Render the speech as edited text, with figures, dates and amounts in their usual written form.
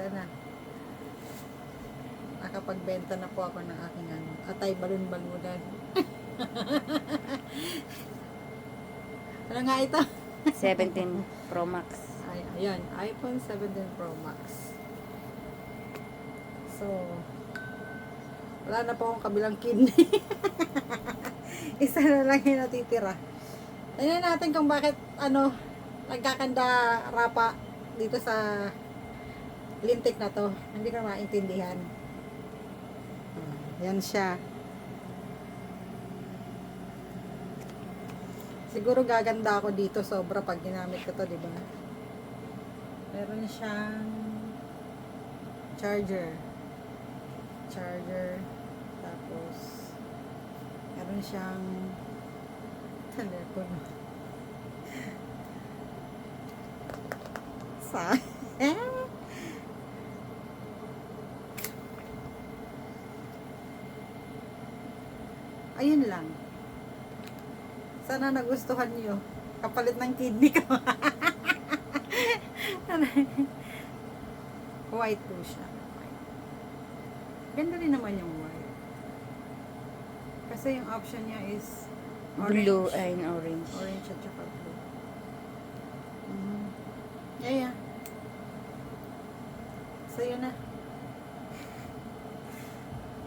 Ganda na. Nakapagbenta na po ako ng aking atay balon-balunan. Ano nga ito? 17 Pro Max. Ayan, iPhone 17 Pro Max. So, wala na po akong kabilang kidney. Isa na lang yung natitira. Tingnan natin kung bakit, nagkakanda rapa dito sa lintik na to. Hindi ko maintindihan. Yan siya. Siguro gaganda ako dito sobra pag ginamit ko to, di ba? Meron siyang charger. Tapos meron siyang telepono. Ayun lang. Sana nagustuhan niyo. Kapalit ng kidney ko. White po siya. Ganda rin naman yung white. Kasi yung option niya is orange. Blue and orange. Orange at saka blue. Yeah. So yun na.